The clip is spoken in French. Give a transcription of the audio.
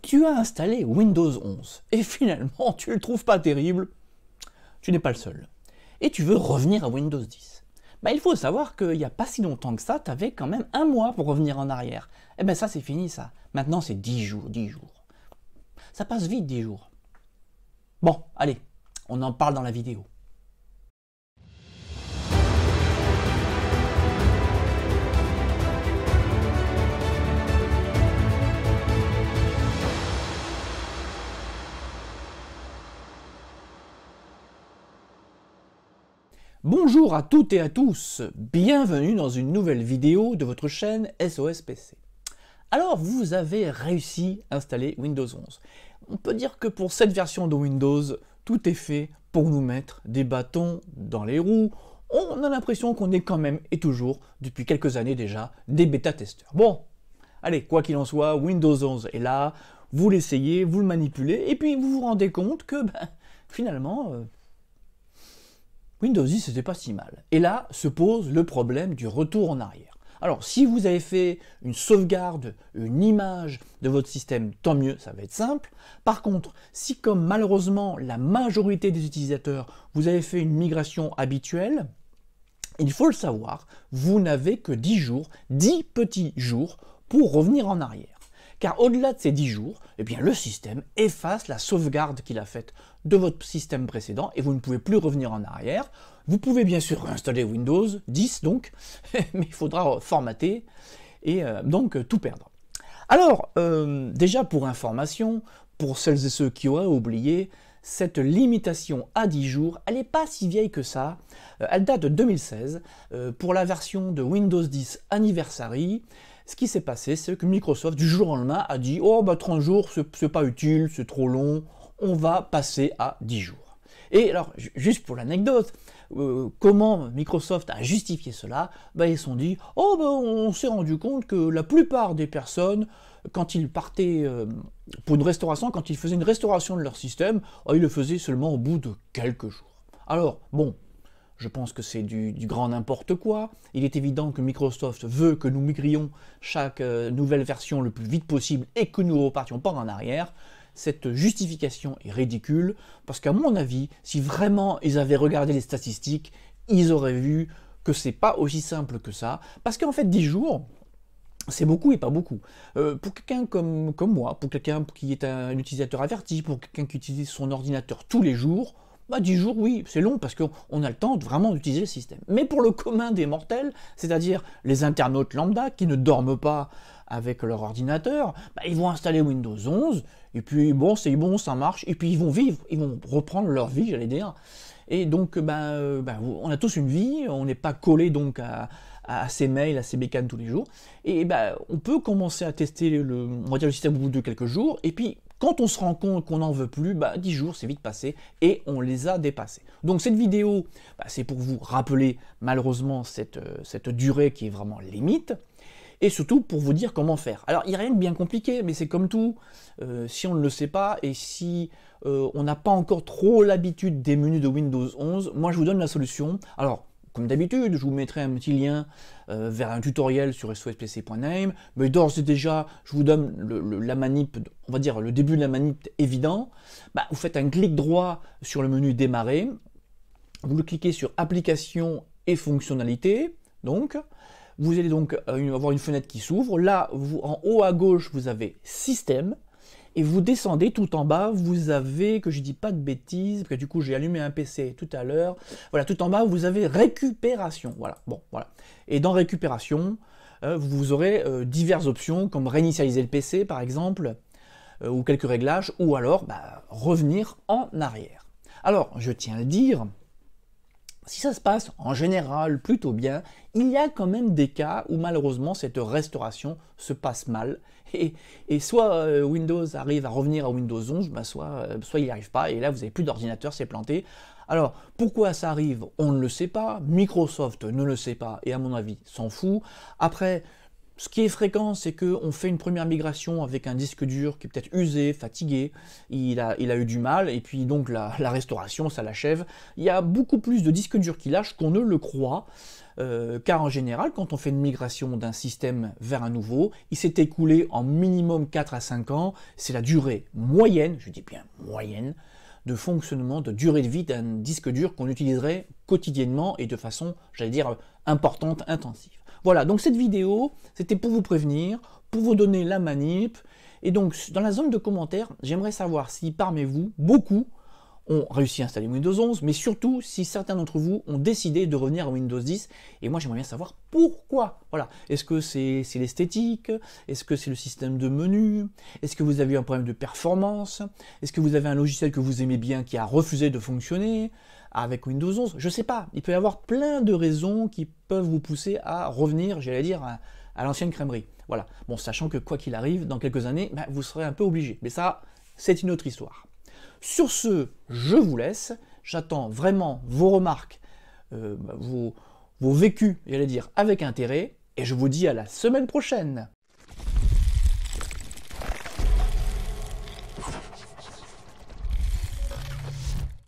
Tu as installé Windows 11 et finalement tu le trouves pas terrible, tu n'es pas le seul. Et tu veux revenir à Windows 10. Il faut savoir qu'il n'y a pas si longtemps que ça, tu avais quand même un mois pour revenir en arrière. Eh bien ça c'est fini ça. Maintenant c'est 10 jours, 10 jours. Ça passe vite 10 jours. Bon, allez, on en parle dans la vidéo. Bonjour à toutes et à tous, bienvenue dans une nouvelle vidéo de votre chaîne SOS PC. Alors vous avez réussi à installer Windows 11. On peut dire que pour cette version de Windows, tout est fait pour nous mettre des bâtons dans les roues. On a l'impression qu'on est quand même et toujours, depuis quelques années déjà, des bêta-testeurs. Bon, allez, quoi qu'il en soit, Windows 11 est là, vous l'essayez, vous le manipulez, et puis vous vous rendez compte que finalement... Windows 10 c'était pas si mal. Et là se pose le problème du retour en arrière. Alors si vous avez fait une sauvegarde, une image de votre système, tant mieux, ça va être simple. Par contre, si comme malheureusement la majorité des utilisateurs, vous avez fait une migration habituelle, il faut le savoir, vous n'avez que 10 jours, 10 petits jours pour revenir en arrière. Car au-delà de ces 10 jours, eh bien, le système efface la sauvegarde qu'il a faite de votre système précédent et vous ne pouvez plus revenir en arrière. Vous pouvez bien sûr réinstaller Windows 10 donc, mais il faudra formater et donc tout perdre. Alors, déjà pour information, pour celles et ceux qui auraient oublié, cette limitation à 10 jours, elle n'est pas si vieille que ça. Elle date de 2016. Pour la version de Windows 10 Anniversary, ce qui s'est passé, c'est que Microsoft, du jour au lendemain, a dit « Oh, 30 jours, c'est pas utile, c'est trop long, on va passer à 10 jours. » Et alors, juste pour l'anecdote, comment Microsoft a justifié cela? Ils se sont dit « Oh, on s'est rendu compte que la plupart des personnes, quand ils partaient pour une restauration, quand ils faisaient une restauration de leur système, ils le faisaient seulement au bout de quelques jours. » Alors, bon, je pense que c'est du grand n'importe quoi. Il est évident que Microsoft veut que nous migrions chaque nouvelle version le plus vite possible et que nous repartions pas en arrière. Cette justification est ridicule, parce qu'à mon avis, si vraiment ils avaient regardé les statistiques, ils auraient vu que c'est pas aussi simple que ça, parce qu'en fait 10 jours, c'est beaucoup et pas beaucoup. Pour quelqu'un comme moi, pour quelqu'un qui est un utilisateur averti, pour quelqu'un qui utilise son ordinateur tous les jours, 10 jours, oui, c'est long parce qu'on a le temps vraiment d'utiliser le système. Mais pour le commun des mortels, c'est-à-dire les internautes lambda qui ne dorment pas avec leur ordinateur, ils vont installer Windows 11, et puis bon, c'est bon, ça marche, et puis ils vont vivre, ils vont reprendre leur vie, j'allais dire. Et donc, on a tous une vie, on n'est pas collé donc à ces mails, à ces bécanes tous les jours, et on peut commencer à tester on va dire, le système au bout de quelques jours, et puis quand on se rend compte qu'on n'en veut plus, 10 jours c'est vite passé et on les a dépassés. Donc cette vidéo, c'est pour vous rappeler malheureusement cette durée qui est vraiment limite, et surtout pour vous dire comment faire. Alors il n'y a rien de bien compliqué, mais c'est comme tout, si on ne le sait pas et si on n'a pas encore trop l'habitude des menus de Windows 11, moi je vous donne la solution. Alors, comme d'habitude, je vous mettrai un petit lien vers un tutoriel sur sospc.name, mais d'ores et déjà, je vous donne la manip, on va dire le début de la manip évident. Vous faites un clic droit sur le menu démarrer, vous le cliquez sur applications et fonctionnalités, donc vous allez donc avoir une fenêtre qui s'ouvre. Là, en haut à gauche, vous avez système. Et vous descendez tout en bas, vous avez, que je dis pas de bêtises, parce que du coup j'ai allumé un PC tout à l'heure, voilà, tout en bas vous avez récupération, voilà, bon, voilà. Et dans récupération, vous aurez diverses options, comme réinitialiser le PC par exemple, ou quelques réglages, ou alors revenir en arrière. Alors, je tiens à le dire, si ça se passe en général plutôt bien, il y a quand même des cas où malheureusement cette restauration se passe mal et soit Windows arrive à revenir à Windows 11, soit il n'y arrive pas et là vous n'avez plus d'ordinateur, c'est planté. Alors pourquoi ça arrive? On ne le sait pas, Microsoft ne le sait pas et à mon avis s'en fout. Après, Ce qui est fréquent, c'est qu'on fait une première migration avec un disque dur qui est peut-être usé, fatigué, il a eu du mal, et puis donc la restauration, ça l'achève. Il y a beaucoup plus de disques durs qui lâchent qu'on ne le croit, car en général, quand on fait une migration d'un système vers un nouveau, il s'est écoulé en minimum 4 à 5 ans, c'est la durée moyenne, je dis bien moyenne, de fonctionnement, de durée de vie d'un disque dur qu'on utiliserait quotidiennement et de façon, j'allais dire, importante, intensive. Voilà, donc cette vidéo, c'était pour vous prévenir, pour vous donner la manip, et donc dans la zone de commentaires, j'aimerais savoir si parmi vous, beaucoup, ont réussi à installer Windows 11, mais surtout si certains d'entre vous ont décidé de revenir à Windows 10, et moi j'aimerais bien savoir pourquoi. Voilà, est-ce que c'est l'esthétique? Est-ce que c'est le système de menu? Est-ce que vous avez eu un problème de performance? Est-ce que vous avez un logiciel que vous aimez bien qui a refusé de fonctionner avec Windows 11? Je sais pas, il peut y avoir plein de raisons qui peuvent vous pousser à revenir, j'allais dire, à l'ancienne crèmerie. Voilà, bon, sachant que quoi qu'il arrive, dans quelques années, ben, vous serez un peu obligé, mais ça, c'est une autre histoire. Sur ce, je vous laisse. J'attends vraiment vos remarques, vos vécus, j'allais dire, avec intérêt. Et je vous dis à la semaine prochaine.